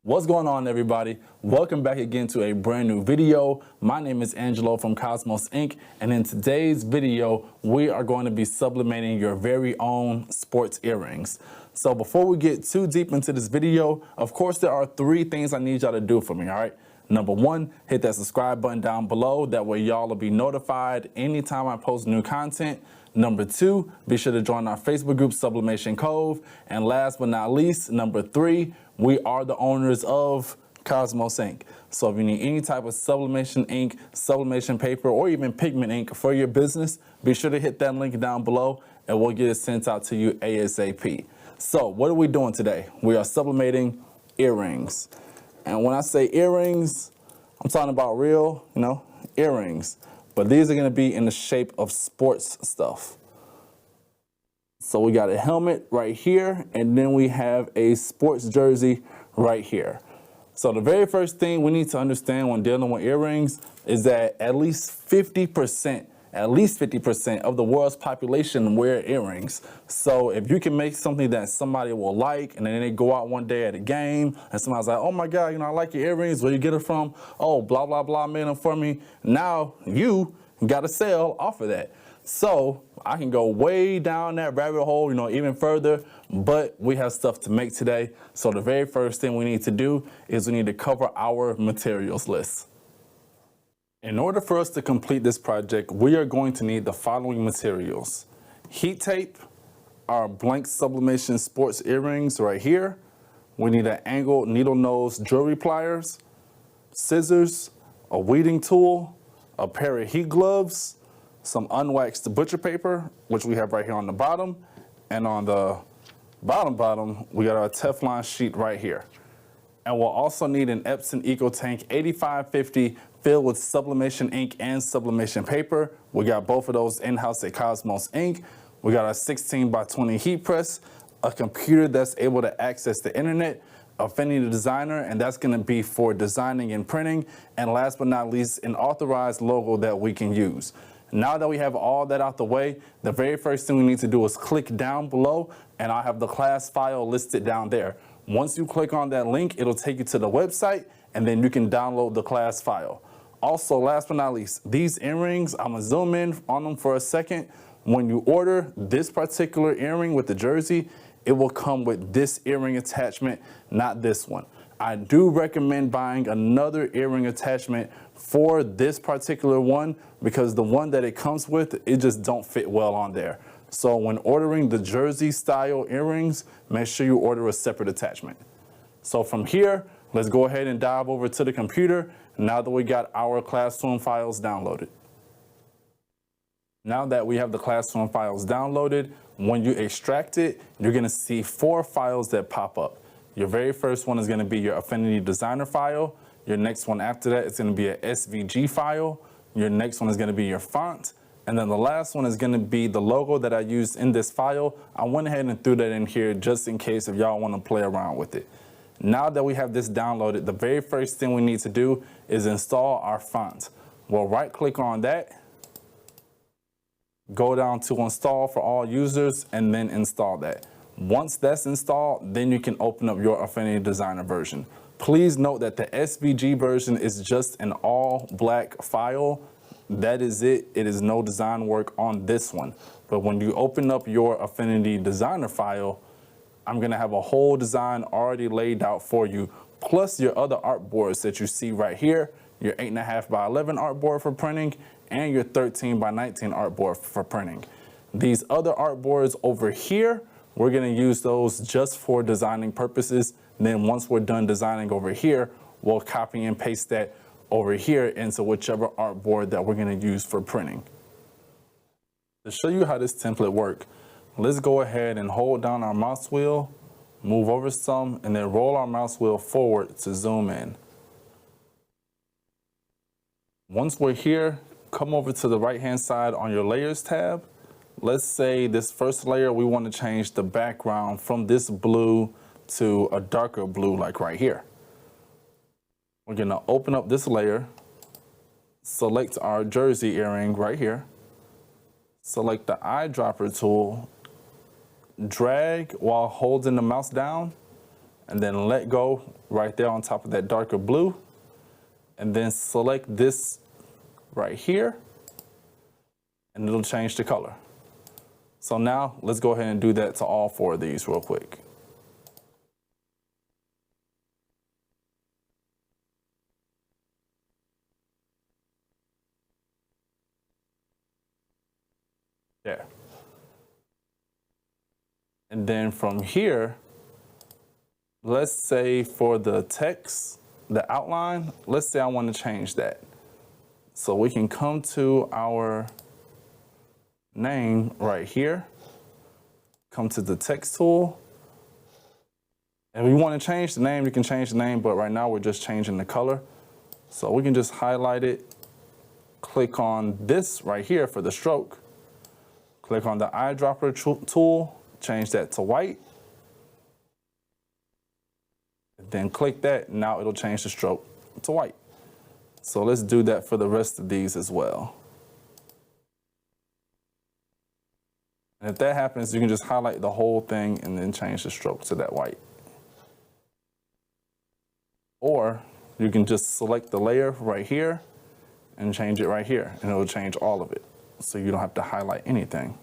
What's going on, everybody? Welcome back again to a brand new video. My name is Angelo from Cosmos Inc. And in today's video, we are going to be sublimating your very own sports earrings. So before we get too deep into this video, of course, there are three things I need y'all to do for me, all right? Number one, hit that subscribe button down below. That way y'all will be notified anytime I post new content. Number two, be sure to join our Facebook group, Sublimation Cove. And last but not least, number three, we are the owners of Cosmos Ink. So if you need any type of sublimation ink, sublimation paper, or even pigment ink for your business, be sure to hit that link down below and we'll get it sent out to you ASAP. So what are we doing today? We are sublimating earrings. And when I say earrings, I'm talking about real, earrings. But these are gonna be in the shape of sports stuff. So we got a helmet right here, and then we have a sports jersey right here. So the very first thing we need to understand when dealing with earrings is that at least 50% of the world's population wear earrings. So if you can make something that somebody will like, and then they go out one day at a game, and somebody's like, oh my God, I like your earrings, where you get it from? Oh, blah, blah, blah, made them for me. Now you got to sell off of that. So I can go way down that rabbit hole, even further, but we have stuff to make today. So the very first thing we need to do is we need to cover our materials list. In order for us to complete this project, we are going to need the following materials: heat tape, our blank sublimation sports earrings right here. We need an angled needle nose jewelry pliers, scissors, a weeding tool, a pair of heat gloves, some unwaxed butcher paper, which we have right here on the bottom, and on the bottom, we got our Teflon sheet right here. And we'll also need an Epson EcoTank 8550 filled with sublimation ink and sublimation paper. We got both of those in-house at Cosmos Ink. We got our 16x20 heat press, a computer that's able to access the internet, Affinity Designer, and that's gonna be for designing and printing, and last but not least, an authorized logo that we can use. Now that we have all that out the way, the very first thing we need to do is click down below, and I have the class file listed down there. Once you click on that link, it'll take you to the website, and then you can download the class file. Also, last but not least, these earrings, I'm gonna zoom in on them for a second. When you order this particular earring with the jersey, it will come with this earring attachment, not this one. I do recommend buying another earring attachment for this particular one because the one that it comes with, it just don't fit well on there. So when ordering the jersey style earrings, make sure you order a separate attachment. So from here, let's go ahead and dive over to the computer now that we got our Classroom files downloaded. Now that we have the Classroom files downloaded, when you extract it, you're gonna see 4 files that pop up. Your very first one is gonna be your Affinity Designer file. Your next one after that is gonna be a SVG file. Your next one is gonna be your font. And then the last one is gonna be the logo that I used in this file. I went ahead and threw that in here just in case if y'all wanna play around with it. Now that we have this downloaded, the very first thing we need to do is install our font. We'll right click on that, go down to install for all users, and then install that. Once that's installed, then you can open up your Affinity Designer version. Please note that the SVG version is just an all black file. That is it. It is no design work on this one. But when you open up your Affinity Designer file, I'm gonna have a whole design already laid out for you, plus your other artboards that you see right here, your 8.5x11 artboard for printing, and your 13x19 artboard for printing. These other artboards over here, we're gonna use those just for designing purposes. And then once we're done designing over here, we'll copy and paste that over here into whichever artboard that we're gonna use for printing. To show you how this template works, let's go ahead and hold down our mouse wheel, move over some, and then roll our mouse wheel forward to zoom in. Once we're here, come over to the right-hand side on your Layers tab. Let's say this first layer, we want to change the background from this blue to a darker blue, like right here. We're going to open up this layer, select our jersey earring right here, select the eyedropper tool, drag while holding the mouse down, and then let go right there on top of that darker blue, and then select this right here, and it'll change the color. So now let's go ahead and do that to all 4 of these real quick. There. And then from here, let's say for the text, the outline, let's say I want to change that. So we can come to our name right here, come to the text tool. And if we want to change the name, you can change the name, but right now we're just changing the color. So we can just highlight it, click on this right here for the stroke, click on the eyedropper tool, change that to white, then click that, now it'll change the stroke to white. So let's do that for the rest of these as well. And if that happens, you can just highlight the whole thing and then change the stroke to that white. Or you can just select the layer right here and change it right here, and it'll change all of it. So you don't have to highlight anything.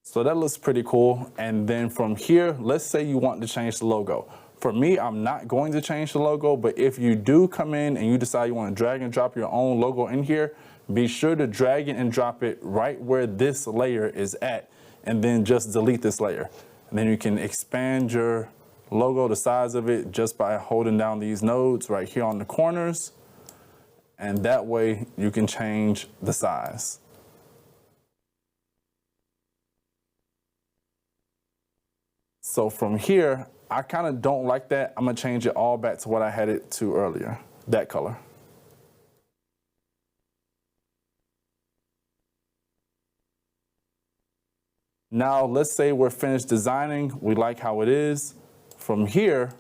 So that looks pretty cool. And then from here, let's say you want to change the logo. For me, I'm not going to change the logo, but if you do come in and you decide you want to drag and drop your own logo in here, be sure to drag it and drop it right where this layer is at, and then just delete this layer. And then you can expand your logo, the size of it, just by holding down these nodes right here on the corners. And that way you can change the size. So from here, I kind of don't like that. I'm gonna change it all back to what I had it to earlier, that color. Now, let's say we're finished designing, we like how it is. From here,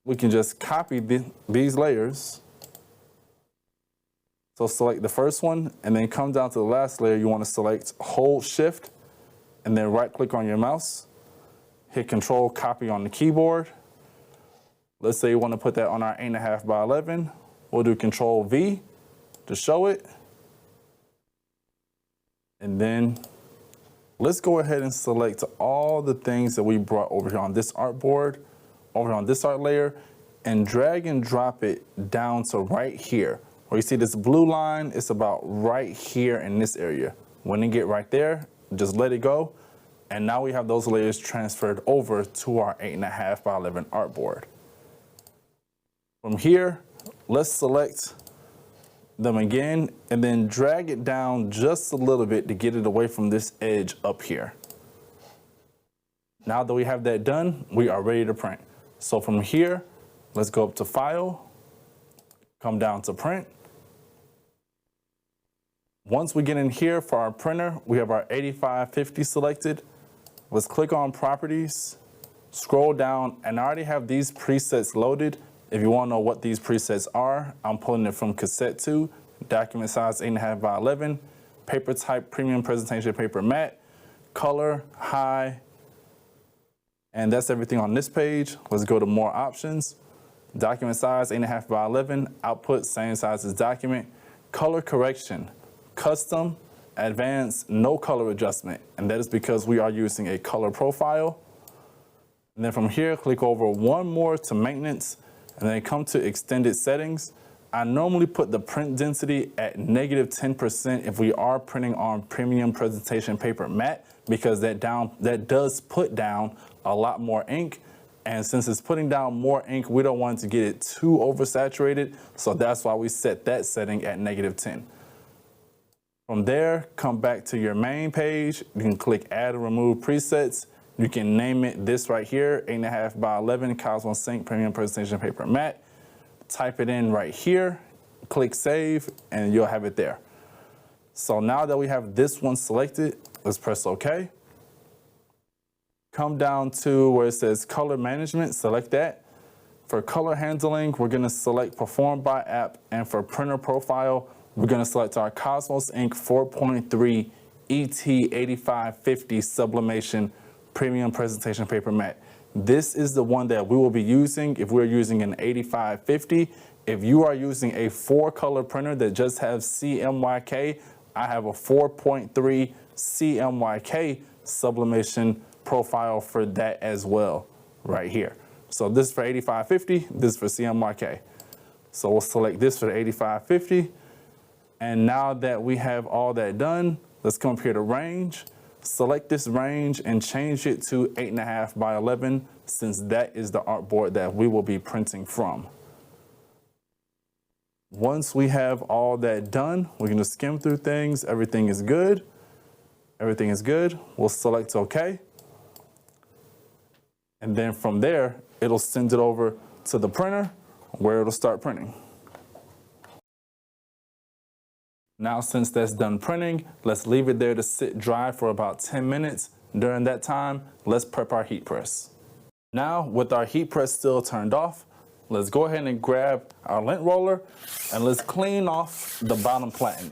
we can just copy these layers. So select the first one, and then come down to the last layer. You want to select, hold Shift, and then right click on your mouse, hit Control Copy on the keyboard. Let's say you want to put that on our 8.5 by 11. We'll do Control V to show it. And then let's go ahead and select all the things that we brought over here on this artboard, over on this art layer, and drag and drop it down to right here. Where you see this blue line, it's about right here in this area. When you get right there, just let it go. And now we have those layers transferred over to our 8.5 by 11 artboard. From here, let's select them again and then drag it down just a little bit to get it away from this edge up here. Now that we have that done, we are ready to print. So from here, let's go up to File, come down to Print. Once we get in here for our printer, we have our 8550 selected. Let's click on Properties, scroll down, and I already have these presets loaded. If you want to know what these presets are, I'm pulling it from Cassette 2, document size 8.5 by 11, paper type, premium presentation paper matte, color, high, and that's everything on this page. Let's go to More Options. Document size 8.5 by 11, output same size as document, color correction, custom, advanced, no color adjustment, and that is because we are using a color profile. And then from here, click over one more to maintenance, and then come to extended settings. I normally put the print density at -10% if we are printing on premium presentation paper matte, because that does put down a lot more ink. And since it's putting down more ink, we don't want to get it too oversaturated. So that's why we set that setting at -10. From there, come back to your main page. You can click Add or Remove Presets. You can name it this right here, 8.5 by 11 Cosmos Ink Premium Presentation Paper Matte. Type it in right here, click Save, and you'll have it there. So now that we have this one selected, let's press OK. Come down to where it says Color Management, select that. For color handling, we're gonna select Perform by App, and for printer profile, we're gonna select our Cosmos Ink 4.3 ET8550 Sublimation Premium Presentation Paper Matte. This is the one that we will be using if we're using an 8550. If you are using a 4-color printer that just has CMYK, I have a 4.3 CMYK sublimation profile for that as well, right here. So this is for 8550, this is for CMYK. So we'll select this for the 8550. And now that we have all that done, let's come up here to range, select this range and change it to 8.5 by 11, since that is the artboard that we will be printing from. Once we have all that done, we're gonna skim through things. Everything is good. Everything is good. We'll select OK. And then from there, it'll send it over to the printer where it'll start printing. Now, since that's done printing, let's leave it there to sit dry for about 10 minutes. During that time, let's prep our heat press. Now, with our heat press still turned off, let's go ahead and grab our lint roller and let's clean off the bottom platen.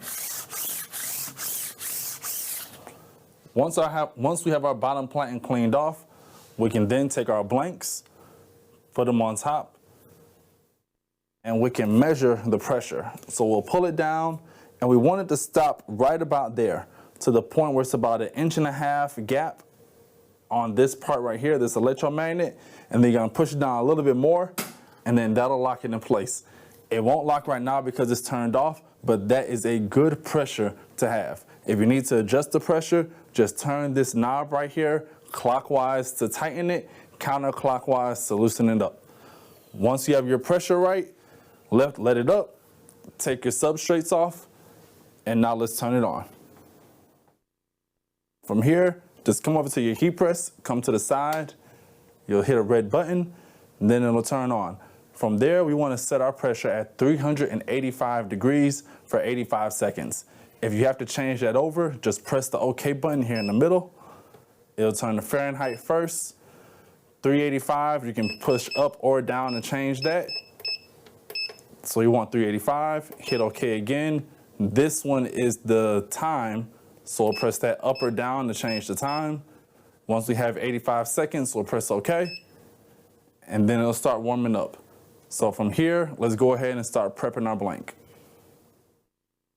Once we have our bottom platen cleaned off, we can then take our blanks, put them on top, and we can measure the pressure. So we'll pull it down, and we want it to stop right about there, to the point where it's about 1.5 inch gap on this part right here, this electromagnet, and then you're gonna push it down a little bit more, and then that'll lock it in place. It won't lock right now because it's turned off, but that is a good pressure to have. If you need to adjust the pressure, just turn this knob right here clockwise to tighten it, counterclockwise to loosen it up. Once you have your pressure right, let it up, take your substrates off, and now let's turn it on. From here, just come over to your heat press, come to the side, you'll hit a red button, and then it'll turn on. From there, we want to set our pressure at 385 degrees for 85 seconds. If you have to change that over, just press the OK button here in the middle. It'll turn to Fahrenheit first. 385, you can push up or down and change that. So you want 385, hit OK again. This one is the time, so we'll press that up or down to change the time. Once we have 85 seconds, we'll press OK, and then it'll start warming up. So from here, let's go ahead and start prepping our blank.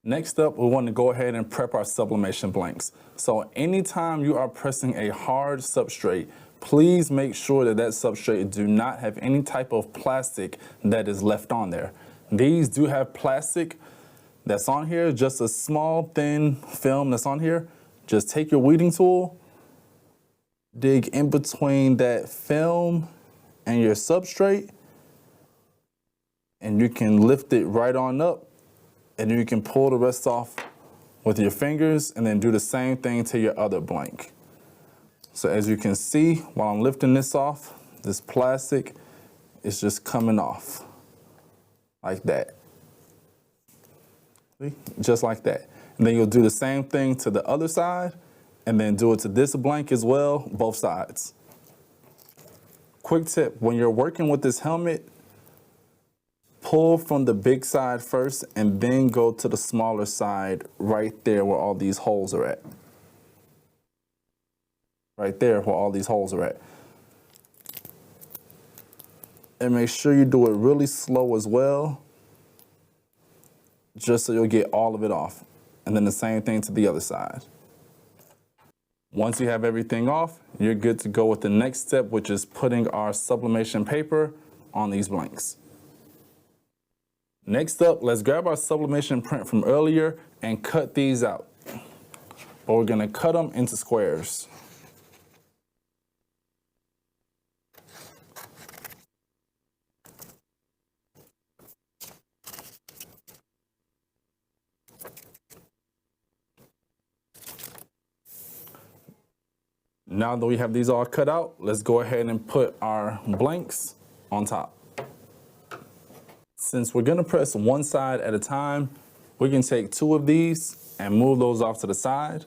Next up, we want to go ahead and prep our sublimation blanks. So anytime you are pressing a hard substrate, please make sure that that substrate do not have any type of plastic that is left on there. These do have plastic that's on here, just a small thin film that's on here. Just take your weeding tool, dig in between that film and your substrate, and you can lift it right on up, and you can pull the rest off with your fingers, and then do the same thing to your other blank. So as you can see, while I'm lifting this off, this plastic is just coming off like that. See? Just like that. And then you'll do the same thing to the other side, and then do it to this blank as well, both sides. Quick tip, when you're working with this helmet, pull from the big side first and then go to the smaller side right there where all these holes are at. Right there where all these holes are at. And make sure you do it really slow as well, just so you'll get all of it off. And then the same thing to the other side. Once you have everything off, you're good to go with the next step, which is putting our sublimation paper on these blanks. Next up, let's grab our sublimation print from earlier and cut these out. But we're gonna cut them into squares. Now that we have these all cut out, let's go ahead and put our blanks on top. Since we're gonna press one side at a time, we can take 2 of these and move those off to the side.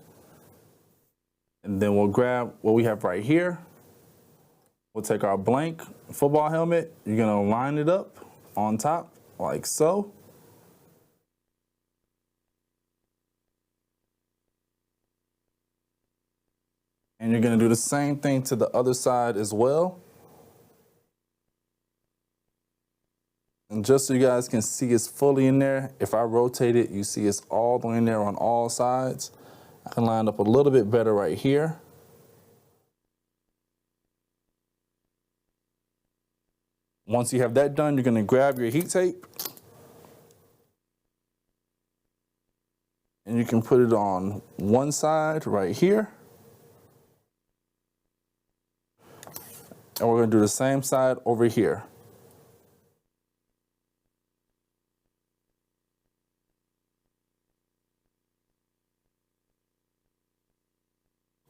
And then we'll grab what we have right here, We'll take our blank football helmet. You're gonna line it up on top like so. And you're gonna do the same thing to the other side as well. And just so you guys can see it's fully in there, if I rotate it, you see it's all the way in there on all sides. I can line up a little bit better right here. Once you have that done, you're gonna grab your heat tape and you can put it on one side right here. And we're gonna do the same side over here.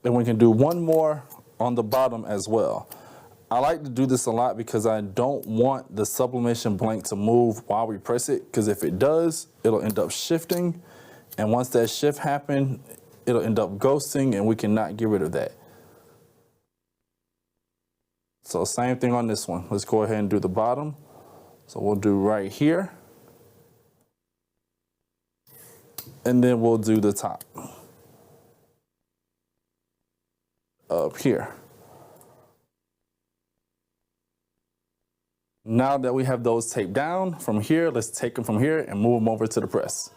Then we can do one more on the bottom as well. I like to do this a lot because I don't want the sublimation blank to move while we press it, because if it does, it'll end up shifting. And once that shift happens, it'll end up ghosting and we cannot get rid of that. So same thing on this one. Let's go ahead and do the bottom. So we'll do right here. And then we'll do the top. Up here. Now that we have those taped down from here, let's take them from here and move them over to the press.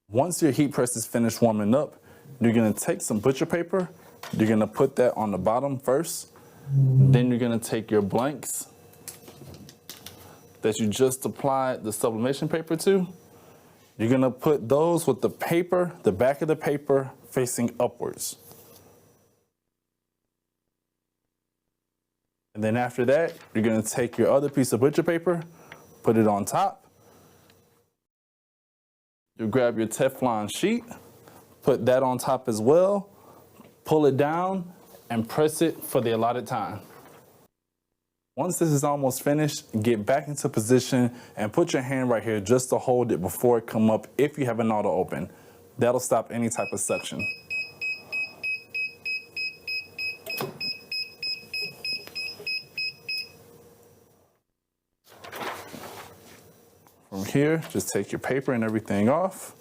Once your heat press is finished warming up, you're gonna take some butcher paper. You're gonna put that on the bottom first. Then you're gonna take your blanks that you just applied the sublimation paper to. You're gonna put those with the paper, the back of the paper facing upwards. And then after that, you're gonna take your other piece of butcher paper, put it on top. You grab your Teflon sheet, put that on top as well, pull it down, and press it for the allotted time. Once this is almost finished, get back into position and put your hand right here just to hold it before it come up if you have an auto open. That'll stop any type of suction. From here, just take your paper and everything off.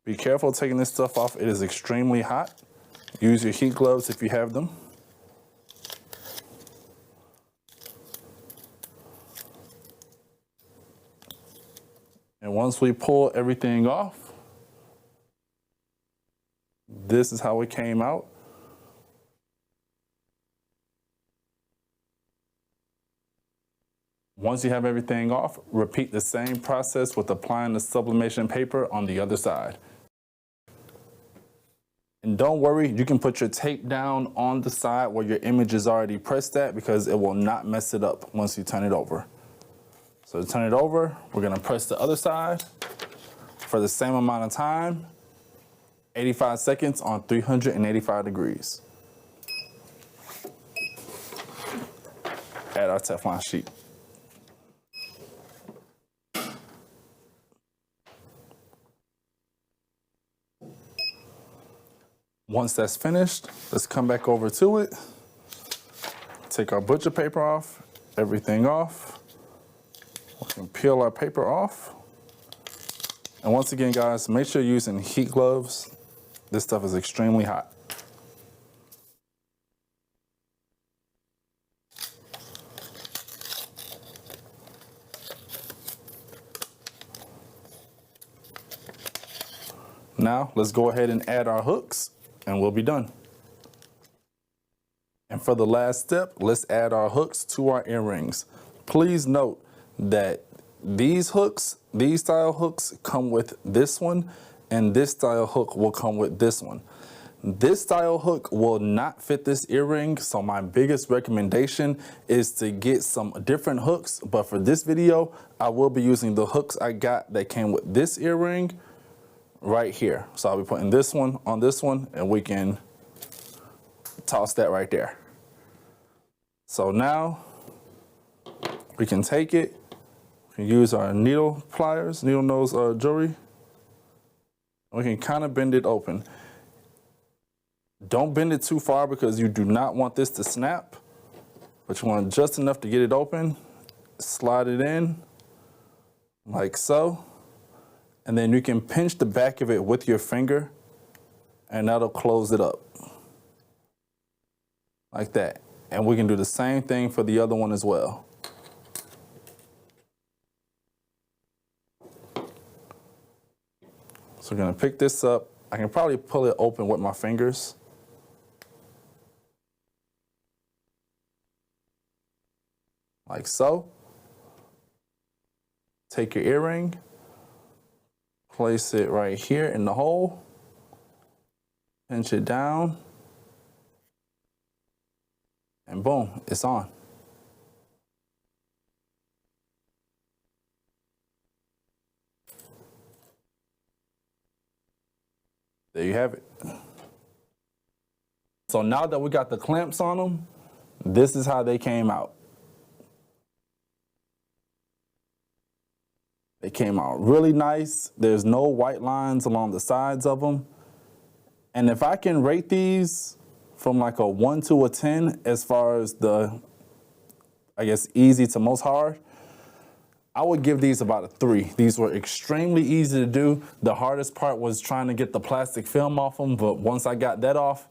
Be careful taking this stuff off. It is extremely hot. Use your heat gloves if you have them. And once we pull everything off, this is how it came out. Once you have everything off, repeat the same process with applying the sublimation paper on the other side. And don't worry, you can put your tape down on the side where your image is already pressed at, because it will not mess it up once you turn it over. So to turn it over, we're gonna press the other side for the same amount of time, 85 seconds on 385 degrees. Add our Teflon sheet. Once that's finished, let's come back over to it. Take our butcher paper off, everything off. We can peel our paper off. And once again, guys, make sure you're using heat gloves. This stuff is extremely hot. Now, let's go ahead and add our hooks, and we'll be done. And for the last step, let's add our hooks to our earrings. Please note that these hooks, these style hooks come with this one, and this style hook will come with this one. This style hook will not fit this earring, so my biggest recommendation is to get some different hooks. But for this video, I will be using the hooks I got that came with this earring right here. So I'll be putting this one on this one, and we can toss that right there. So now we can take it, we can use our needle pliers, needle nose jewelry. We can kind of bend it open. Don't bend it too far because you do not want this to snap, but you want just enough to get it open. Slide it in like so, and then you can pinch the back of it with your finger and that'll close it up like that. And we can do the same thing for the other one as well. So we're gonna pick this up. I can probably pull it open with my fingers. Like so. Take your earring, place it right here in the hole, pinch it down, and boom, it's on. There you have it. So now that we got the clamps on them, this is how they came out. They came out really nice. There's no white lines along the sides of them. And if I can rate these from like a 1 to a 10 as far as the, I guess, easy to most hard, I would give these about a 3. These were extremely easy to do. The hardest part was trying to get the plastic film off them, but once I got that off,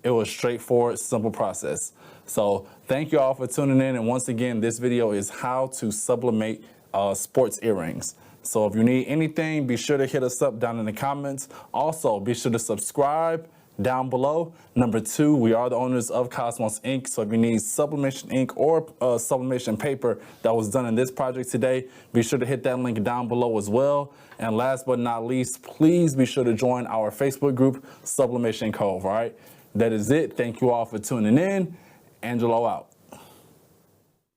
it was straightforward, simple process. So thank you all for tuning in. And once again, this video is how to sublimate sports earrings. So if you need anything, be sure to hit us up down in the comments. Also, be sure to subscribe down below. Number 2, we are the owners of Cosmos Ink. So if you need sublimation ink or sublimation paper that was done in this project today, be sure to hit that link down below as well. And last but not least, please be sure to join our Facebook group, Sublimation Cove, all right? That is it. Thank you all for tuning in. Angelo out.